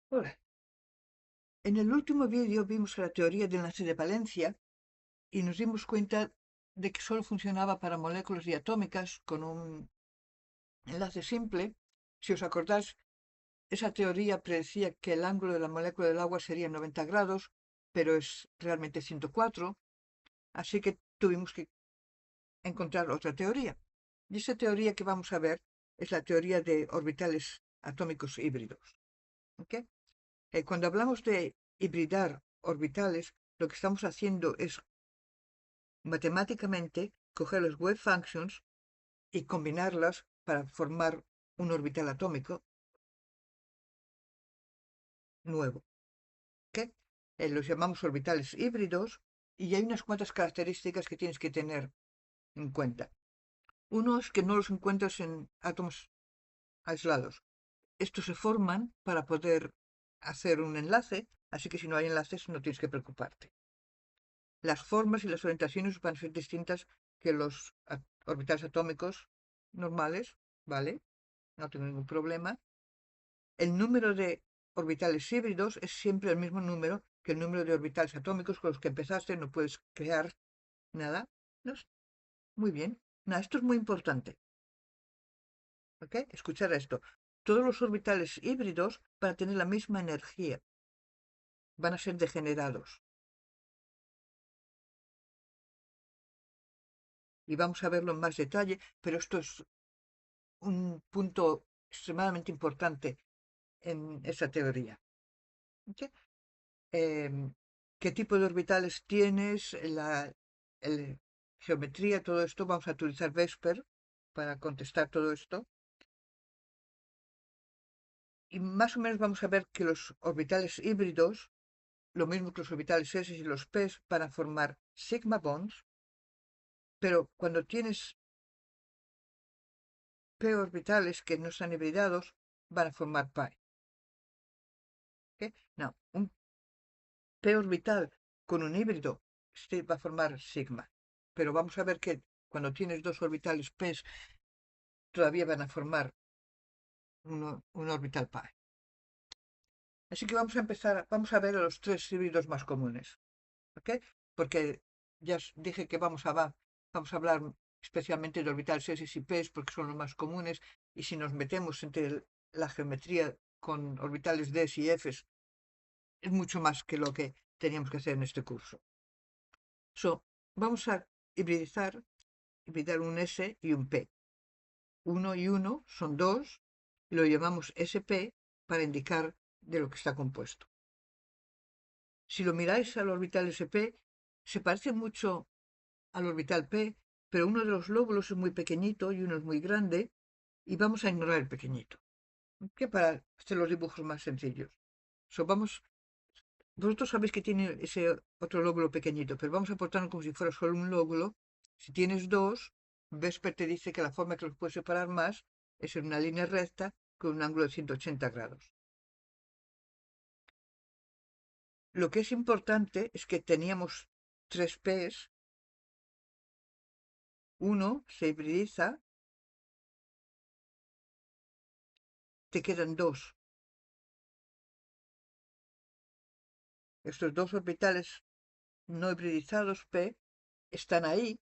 Hola. En el último vídeo vimos la teoría del enlace de valencia y nos dimos cuenta de que solo funcionaba para moléculas diatómicas con un enlace simple. Si os acordáis, esa teoría predecía que el ángulo de la molécula del agua sería 90 grados, pero es realmente 104, así que tuvimos que encontrar otra teoría. Y esa teoría que vamos a ver es la teoría de orbitales atómicos híbridos. ¿Ok? Cuando hablamos de hibridar orbitales, lo que estamos haciendo es matemáticamente coger los wave functions y combinarlas para formar un orbital atómico nuevo. ¿Ok? Los llamamos orbitales híbridos y hay unas cuantas características que tienes que tener en cuenta. Uno es que no los encuentras en átomos aislados. Estos se forman para poder hacer un enlace, así que si no hay enlaces no tienes que preocuparte. Las formas y las orientaciones van a ser distintas que los orbitales atómicos normales, ¿vale? No tengo ningún problema. El número de orbitales híbridos es siempre el mismo número que el número de orbitales atómicos con los que empezaste. No puedes crear nada. ¿No? Muy bien. Nada, esto es muy importante. ¿Ok? Escuchar esto. Todos los orbitales híbridos van a tener la misma energía. Van a ser degenerados. Y vamos a verlo en más detalle, pero esto es un punto extremadamente importante en esa teoría. ¿Ok? ¿Qué tipo de orbitales tienes? Geometría, todo esto. Vamos a utilizar Vesper para contestar todo esto. Y más o menos vamos a ver que los orbitales híbridos, lo mismo que los orbitales S y los P, van a formar sigma bonds, pero cuando tienes P orbitales que no están hibridados, van a formar pi. ¿Ok? No, un P orbital con un híbrido va a formar sigma. Pero vamos a ver que cuando tienes dos orbitales P todavía van a formar un orbital pi. Así que vamos a empezar, vamos a ver los tres híbridos más comunes. ¿Ok? Porque ya os dije que vamos a hablar especialmente de orbitales S y P porque son los más comunes. Y si nos metemos entre la geometría con orbitales D y F es mucho más que lo que teníamos que hacer en este curso. Vamos a hibridar un S y un P. Uno y uno son dos, y lo llamamos SP para indicar de lo que está compuesto. Si lo miráis al orbital SP, se parece mucho al orbital P, pero uno de los lóbulos es muy pequeñito y uno es muy grande, y vamos a ignorar el pequeñito, que para hacer los dibujos más sencillos. Vosotros sabéis que tiene ese otro lóbulo pequeñito, pero vamos a portarlo como si fuera solo un lóbulo. Si tienes dos, Vesper te dice que la forma que los puedes separar más es en una línea recta con un ángulo de 180 grados. Lo que es importante es que teníamos tres P's, uno se hibridiza, te quedan dos. Estos dos orbitales no hibridizados P están ahí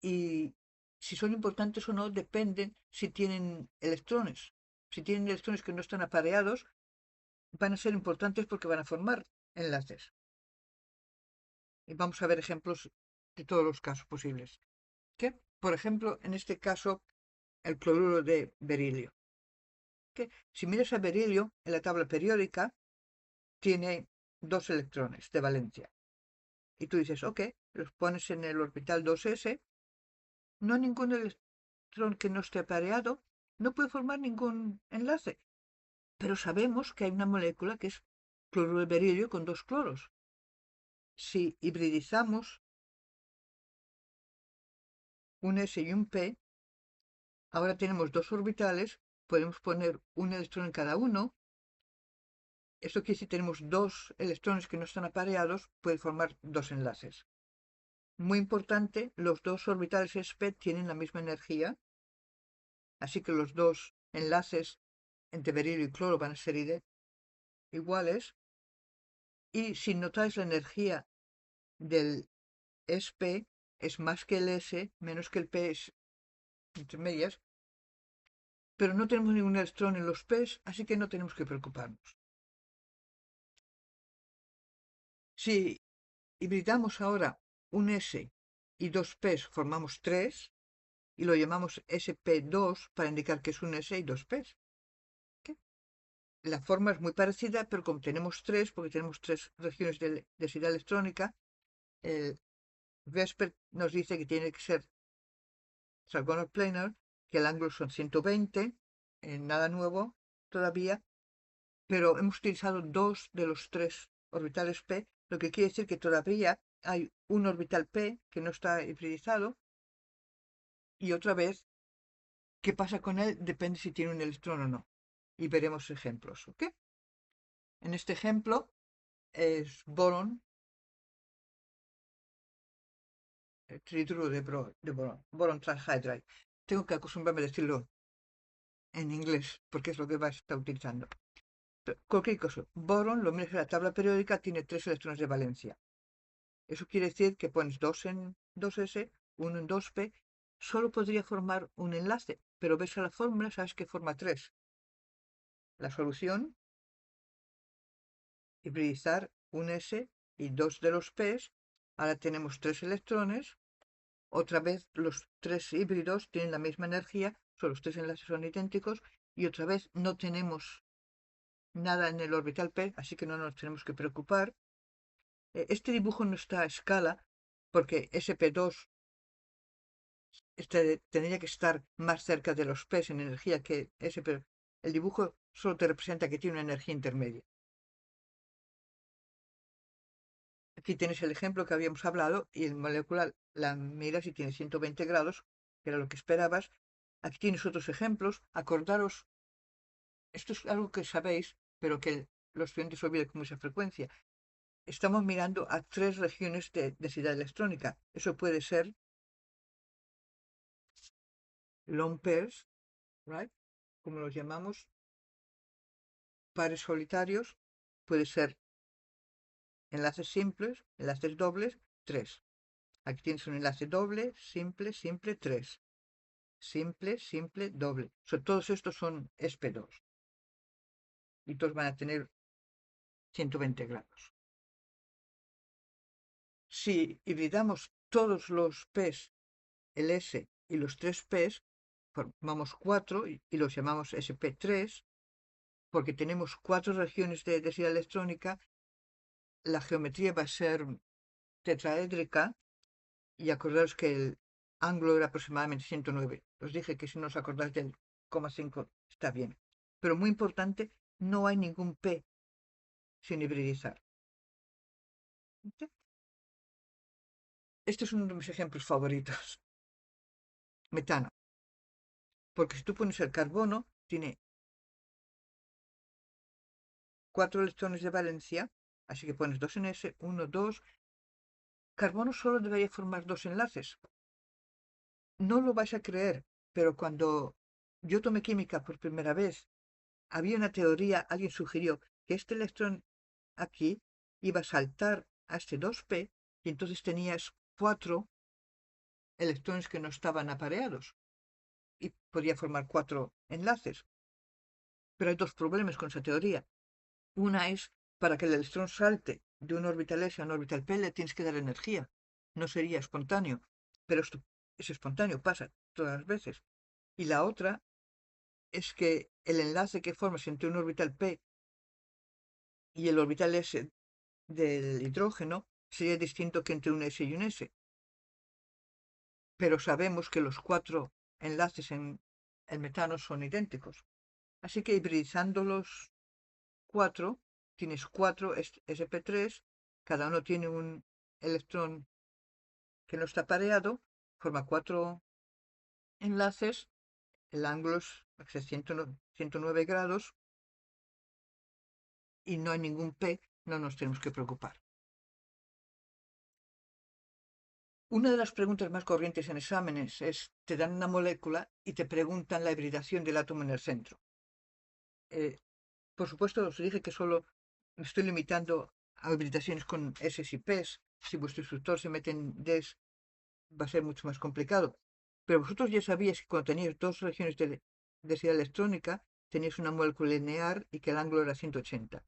y si son importantes o no dependen si tienen electrones. Si tienen electrones que no están apareados, van a ser importantes porque van a formar enlaces. Y vamos a ver ejemplos de todos los casos posibles. Que, por ejemplo, en este caso, el cloruro de berilio. Que si miras a berilio en la tabla periódica, tiene dos electrones de valencia. Y tú dices, ok, los pones en el orbital 2s, no hay ningún electrón que no esté apareado, no puede formar ningún enlace. Pero sabemos que hay una molécula que es cloruro de berilio con dos cloros. Si hibridizamos un S y un P, ahora tenemos dos orbitales, podemos poner un electrón en cada uno. Esto quiere decir que tenemos dos electrones que no están apareados, puede formar dos enlaces. Muy importante, los dos orbitales sp tienen la misma energía, así que los dos enlaces entre berilio y cloro van a ser iguales, y si notáis la energía del SP es más que el S, menos que el P, es entre medias, pero no tenemos ningún electrón en los P's, así que no tenemos que preocuparnos. Si hibridamos ahora un S y dos P's, formamos 3 y lo llamamos SP2 para indicar que es un S y dos P's. ¿Qué? La forma es muy parecida, pero como tenemos 3, porque tenemos 3 regiones de densidad electrónica, el Vesper nos dice que tiene que ser hexagonal planar, que el ángulo son 120, nada nuevo todavía, pero hemos utilizado dos de los tres orbitales P, lo que quiere decir que todavía hay un orbital P que no está hibridizado, y otra vez, qué pasa con él depende si tiene un electrón o no. Y veremos ejemplos, ¿ok? En este ejemplo es boron, trituro de boron, boron trihydride. Tengo que acostumbrarme a decirlo en inglés porque es lo que va a estar utilizando. Cualquier cosa. Boron, lo mismo que la tabla periódica, tiene 3 electrones de valencia. Eso quiere decir que pones 2 en 2s, 1 en 2p. Solo podría formar un enlace, pero ves a la fórmula, sabes que forma 3. La solución, hibridizar un s y 2 de los p's. Ahora tenemos 3 electrones. Otra vez los 3 híbridos tienen la misma energía, solo los 3 enlaces son idénticos. Y otra vez no tenemos nada en el orbital p, así que no nos tenemos que preocupar. Este dibujo no está a escala porque SP2 tendría que estar más cerca de los P's en energía que SP. El dibujo solo te representa que tiene una energía intermedia. Aquí tienes el ejemplo que habíamos hablado y el molecular la miras y tiene 120 grados, que era lo que esperabas. Aquí tienes otros ejemplos. Acordaros, esto es algo que sabéis, pero que los estudiantes olvidan con mucha frecuencia. Estamos mirando a 3 regiones de densidad electrónica. Eso puede ser lone pairs, right? Como los llamamos, pares solitarios, puede ser enlaces simples, enlaces dobles, 3. Aquí tienes un enlace doble, simple, simple, 3. Simple, simple, doble. Todos estos son sp2. Y todos van a tener 120 grados. Si hibridamos todos los P's, el S y los 3 P's, formamos 4 y los llamamos sp3, porque tenemos 4 regiones de densidad electrónica. La geometría va a ser tetraédrica y acordaros que el ángulo era aproximadamente 109. Os dije que si no os acordáis del 0,5 está bien. Pero muy importante, no hay ningún P sin hibridizar. ¿Sí? Este es uno de mis ejemplos favoritos. Metano. Porque si tú pones el carbono, tiene 4 electrones de valencia, así que pones 2 en S, 1, 2. Carbono solo debería formar 2 enlaces. No lo vais a creer, pero cuando yo tomé química por primera vez, había una teoría, alguien sugirió que este electrón aquí iba a saltar a este 2p y entonces tenías 4 electrones que no estaban apareados y podía formar 4 enlaces. Pero hay dos problemas con esa teoría. Una es, para que el electrón salte de un orbital S a un orbital P le tienes que dar energía. No sería espontáneo, pero esto es espontáneo, pasa todas las veces. Y la otra es que el enlace que formas entre un orbital P y el orbital S del hidrógeno sería distinto que entre un S y un S. Pero sabemos que los 4 enlaces en el metano son idénticos. Así que hibridizando los 4, tienes 4 sp3, cada uno tiene un electrón que no está pareado, forma 4 enlaces, el ángulo es 109 grados y no hay ningún P, no nos tenemos que preocupar. Una de las preguntas más corrientes en exámenes es, te dan una molécula y te preguntan la hibridación del átomo en el centro. Por supuesto, os dije que solo me estoy limitando a hibridaciones con S y Ps. Si vuestro instructor se mete en Des, va a ser mucho más complicado. Pero vosotros ya sabíais que cuando teníais dos regiones de densidad electrónica, teníais una molécula lineal y que el ángulo era 180.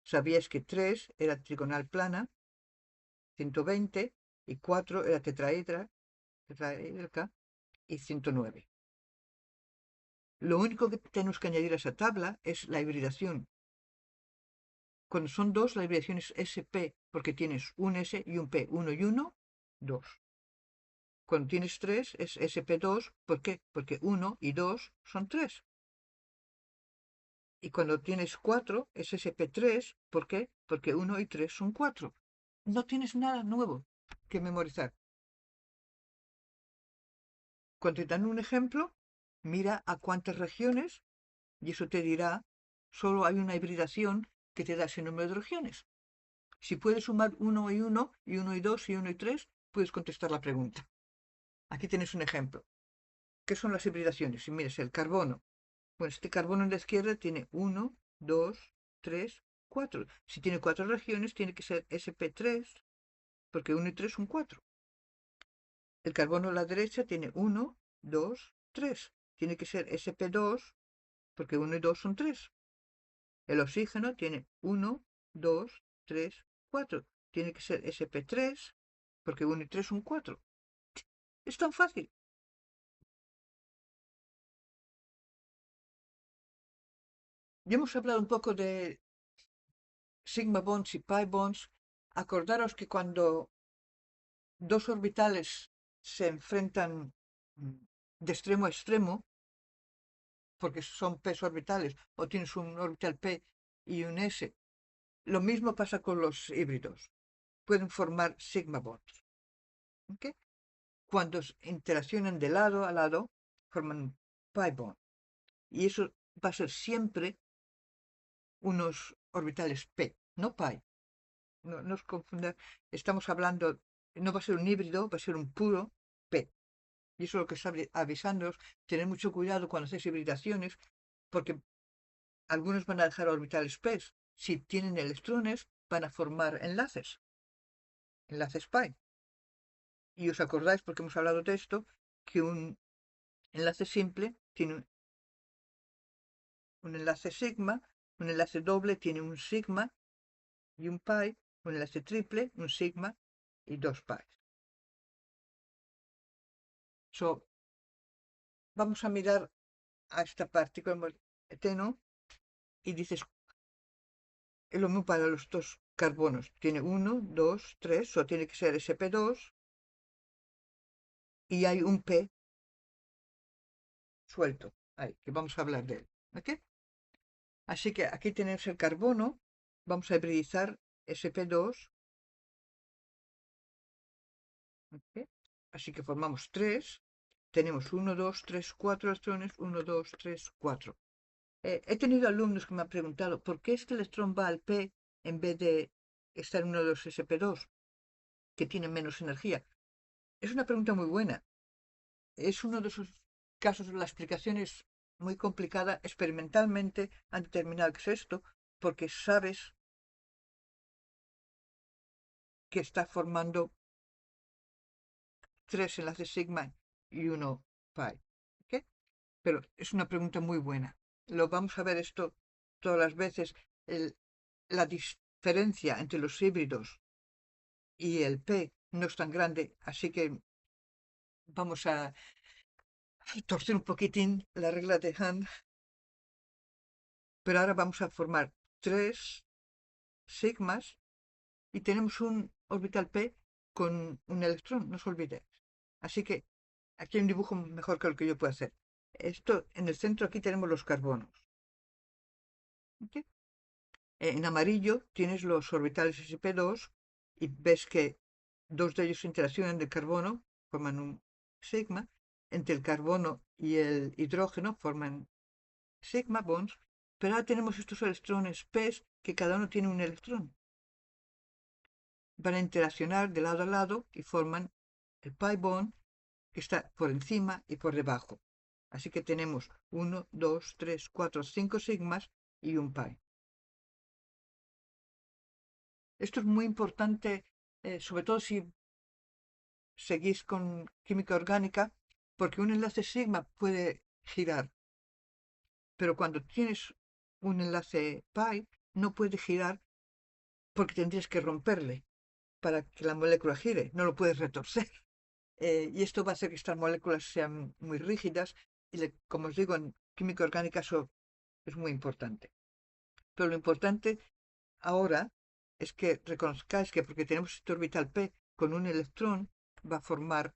Sabíais que 3 era trigonal plana, 120, y 4 era tetraédrica, y 109. Lo único que tenemos que añadir a esa tabla es la hibridación. Cuando son dos, la hibridación es SP, porque tienes un S y un P, 1 y 1, 2. Cuando tienes 3 es SP2, ¿por qué? Porque 1 y 2 son 3. Y cuando tienes 4 es SP3, ¿por qué? Porque 1 y 3 son 4. No tienes nada nuevo que memorizar. Cuando te dan un ejemplo, mira a cuántas regiones y eso te dirá, solo hay una hibridación que te da ese número de regiones. Si puedes sumar 1 y 1, y 1 y 2, y 1 y 3, puedes contestar la pregunta. Aquí tienes un ejemplo. ¿Qué son las hibridaciones? Si miras el carbono. Bueno, este carbono en la izquierda tiene 1, 2, 3, 4. Si tiene 4 regiones, tiene que ser sp3, porque 1 y 3 son 4. El carbono a la derecha tiene 1, 2, 3. Tiene que ser sp2, porque 1 y 2 son 3. El oxígeno tiene 1, 2, 3, 4. Tiene que ser sp3, porque 1 y 3 son 4. Es tan fácil. Ya hemos hablado un poco de sigma bonds y pi bonds. Acordaros que cuando dos orbitales se enfrentan de extremo a extremo, porque son p orbitales, o tienes un orbital p y un s, lo mismo pasa con los híbridos. Pueden formar sigma bonds. ¿Okay? Cuando interaccionan de lado a lado, forman un pi bond. Y eso va a ser siempre unos orbitales p, no pi. No os confundar, estamos hablando, no va a ser un híbrido, va a ser un puro P. Y eso es lo que está avisándoos, tener mucho cuidado cuando hacéis hibridaciones, porque algunos van a dejar orbitales P. Si tienen electrones, van a formar enlaces pi. Y os acordáis, porque hemos hablado de esto, que un enlace simple tiene un enlace sigma, un enlace doble tiene un sigma y un pi, un enlace triple, un sigma y dos pi. So, vamos a mirar a esta partícula eteno y dices, es lo mismo para los dos carbonos. Tiene 1, 2, 3, o tiene que ser sp2 y hay un P suelto, ahí, que vamos a hablar de él. ¿Okay? Así que aquí tenemos el carbono, vamos a hibridizar sp2. ¿Okay? Así que formamos 3, tenemos 1, 2, 3, 4 electrones, 1, 2, 3, 4. He tenido alumnos que me han preguntado, ¿por qué este electrón va al P en vez de estar en uno de los sp2, que tienen menos energía? Es una pregunta muy buena. Es uno de esos casos, la explicación es muy complicada. Experimentalmente han determinado que es esto, porque sabes que está formando tres enlaces sigma y uno pi. ¿Okay? Pero es una pregunta muy buena. Lo vamos a ver esto todas las veces. La diferencia entre los híbridos y el P no es tan grande, así que vamos a torcer un poquitín la regla de Hund. Pero ahora vamos a formar tres sigmas y tenemos un orbital P con un electrón, no os olvidéis. Así que aquí hay un dibujo mejor que el que yo puedo hacer. Esto, en el centro aquí tenemos los carbonos. ¿Okay? En amarillo tienes los orbitales sp2 y ves que dos de ellos interaccionan del carbono, forman un sigma. Entre el carbono y el hidrógeno forman sigma bonds, pero ahora tenemos estos electrones P que cada uno tiene un electrón. Van a interaccionar de lado a lado y forman el pi bond que está por encima y por debajo. Así que tenemos 1, 2, 3, 4, 5 sigmas y un pi. Esto es muy importante, sobre todo si seguís con química orgánica, porque un enlace sigma puede girar, pero cuando tienes un enlace pi no puede girar porque tendrías que romperle para que la molécula gire, no lo puedes retorcer. Y esto va a hacer que estas moléculas sean muy rígidas y, como os digo, en química orgánica eso es muy importante. Pero lo importante ahora es que reconozcáis que porque tenemos este orbital p con un electrón va a formar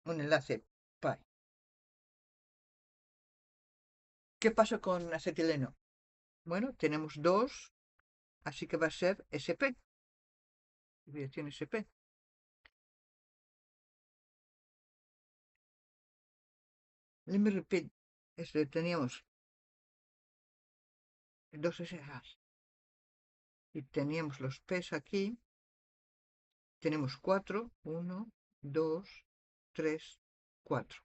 un enlace pi. ¿Qué pasa con acetileno? Bueno, tenemos dos, así que va a ser sp, hibridación sp. Let me repeat. Teníamos dos SH y teníamos los P's aquí. Tenemos 4, 1, 2, 3, 4.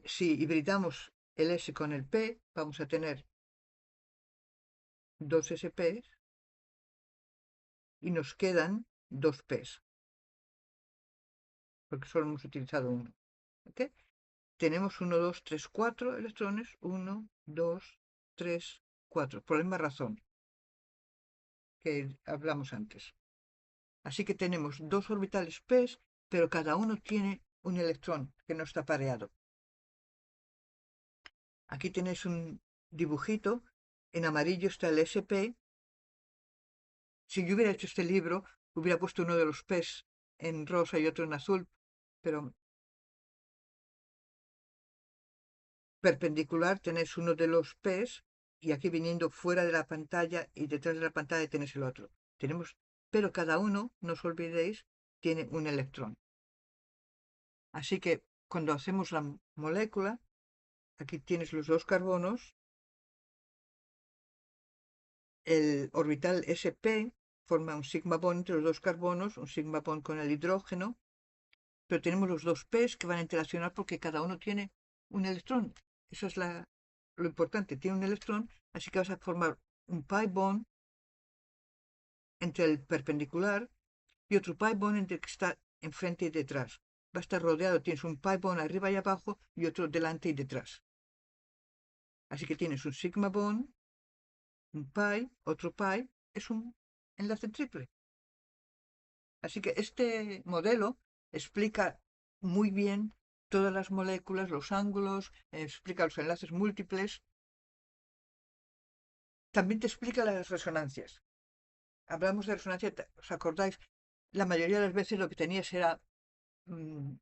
Si hibridamos el S con el P, vamos a tener dos SPs y nos quedan dos P's, porque solo hemos utilizado uno. ¿Okay? Tenemos 1, 2, 3, 4 electrones. 1, 2, 3, 4. Por la misma razón que hablamos antes. Así que tenemos dos orbitales P, pero cada uno tiene un electrón que no está pareado. Aquí tenéis un dibujito. En amarillo está el SP. Si yo hubiera hecho este libro, hubiera puesto uno de los P's en rosa y otro en azul, pero perpendicular tenéis uno de los P's y aquí viniendo fuera de la pantalla y detrás de la pantalla tenéis el otro. Pero cada uno, no os olvidéis, tiene un electrón. Así que cuando hacemos la molécula, aquí tienes los dos carbonos. El orbital sp forma un sigma bond entre los dos carbonos, un sigma bond con el hidrógeno, pero tenemos los dos P's que van a interaccionar porque cada uno tiene un electrón. Eso es lo importante, tiene un electrón, así que vas a formar un pi bond entre el perpendicular y otro pi bond entre el que está enfrente y detrás. Va a estar rodeado, tienes un pi bond arriba y abajo y otro delante y detrás. Así que tienes un sigma bond, un pi, otro pi, es un enlace triple. Así que este modelo explica muy bien todas las moléculas, los ángulos, explica los enlaces múltiples. También te explica las resonancias. Hablamos de resonancia, ¿os acordáis? La mayoría de las veces lo que tenías era un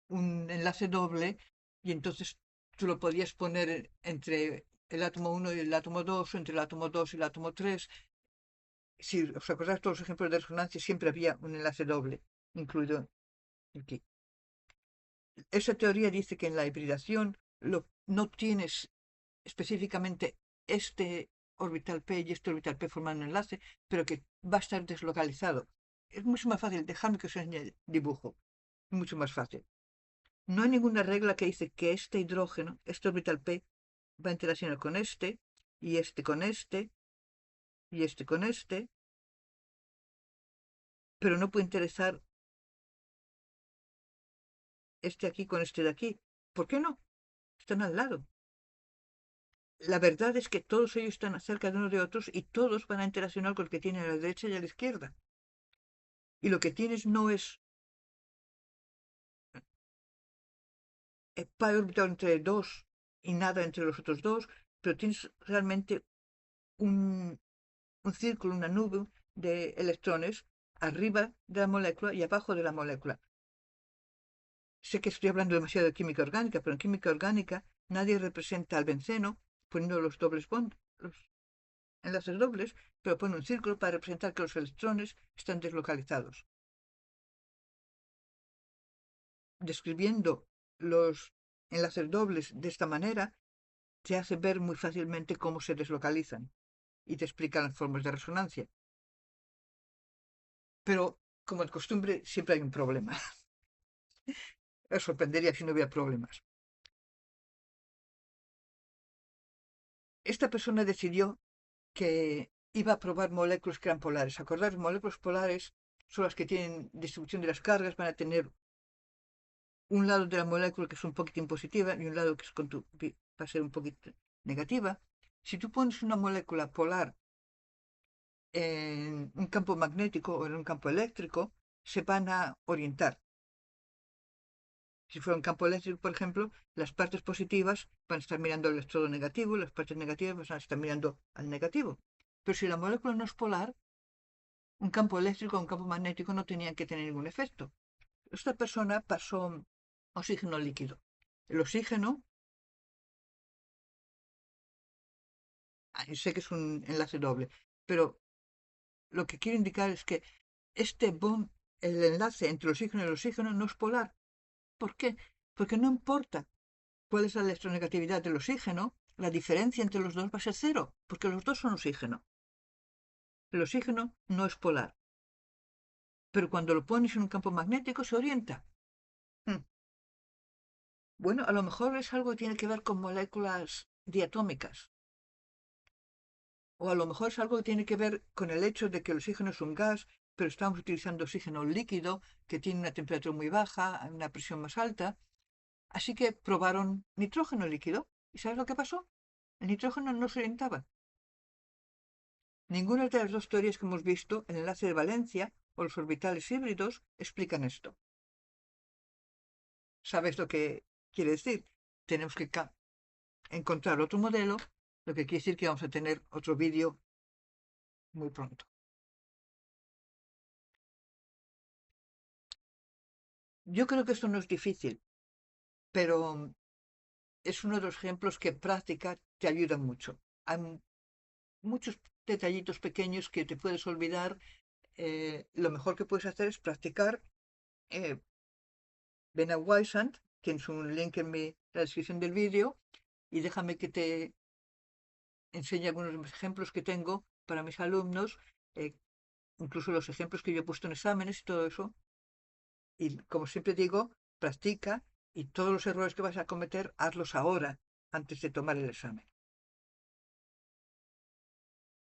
enlace doble y entonces tú lo podías poner entre el átomo 1 y el átomo 2, o entre el átomo 2 y el átomo 3. Si os acordáis todos los ejemplos de resonancia, siempre había un enlace doble incluido aquí. Esa teoría dice que en la hibridación no tienes específicamente este orbital P y este orbital P formando un enlace, pero que va a estar deslocalizado. Es mucho más fácil, dejadme que os enseñe el dibujo. Mucho más fácil. No hay ninguna regla que dice que este hidrógeno, este orbital P, va a interaccionar con este, y este con este, y este con este, pero no puede interesar este aquí con este de aquí. ¿Por qué no? Están al lado. La verdad es que todos ellos están cerca de unos de otros y todos van a interaccionar con el que tiene a la derecha y a la izquierda. Y lo que tienes no es pi orbitado entre dos y nada entre los otros dos, pero tienes realmente un, un círculo, una nube de electrones arriba de la molécula y abajo de la molécula. Sé que estoy hablando demasiado de química orgánica, pero en química orgánica nadie representa al benceno poniendo los dobles bond, los enlaces dobles, pero pone un círculo para representar que los electrones están deslocalizados. Describiendo los enlaces dobles de esta manera, te hace ver muy fácilmente cómo se deslocalizan y te explica las formas de resonancia. Pero, como de costumbre, siempre hay un problema. Os sorprendería si no hubiera problemas. Esta persona decidió que iba a probar moléculas que eran polares. ¿Acordáis? Moléculas polares son las que tienen distribución de las cargas, van a tener un lado de la molécula que es un poquitín positiva y un lado que es va a ser un poquito negativa. Si tú pones una molécula polar en un campo magnético o en un campo eléctrico, se van a orientar. Si fuera un campo eléctrico, por ejemplo, las partes positivas van a estar mirando al electrodo negativo, las partes negativas van a estar mirando al negativo. Pero si la molécula no es polar, un campo eléctrico o un campo magnético no tenían que tener ningún efecto. Esta persona pasó oxígeno líquido. El oxígeno, sé que es un enlace doble, pero lo que quiero indicar es que este bond, el enlace entre el oxígeno y el oxígeno no es polar. ¿Por qué? Porque no importa cuál es la electronegatividad del oxígeno, la diferencia entre los dos va a ser cero, porque los dos son oxígeno. El oxígeno no es polar, pero cuando lo pones en un campo magnético se orienta. Hmm. Bueno, a lo mejor es algo que tiene que ver con moléculas diatómicas, o a lo mejor es algo que tiene que ver con el hecho de que el oxígeno es un gas, pero estamos utilizando oxígeno líquido que tiene una temperatura muy baja, una presión más alta. Así que probaron nitrógeno líquido. ¿Y sabes lo que pasó? El nitrógeno no se orientaba. Ninguna de las dos teorías que hemos visto, el enlace de valencia o los orbitales híbridos, explican esto. ¿Sabes lo que quiere decir? Tenemos que encontrar otro modelo, lo que quiere decir que vamos a tener otro vídeo muy pronto. Yo creo que esto no es difícil, pero es uno de los ejemplos que en práctica te ayudan mucho. Hay muchos detallitos pequeños que te puedes olvidar. Lo mejor que puedes hacer es practicar. eh, Ven a Wysand, tienes un link en la descripción del vídeo y déjame que te enseñe algunos ejemplos que tengo para mis alumnos, eh, incluso los ejemplos que yo he puesto en exámenes y todo eso. Y como siempre digo, practica y todos los errores que vas a cometer, hazlos ahora, antes de tomar el examen.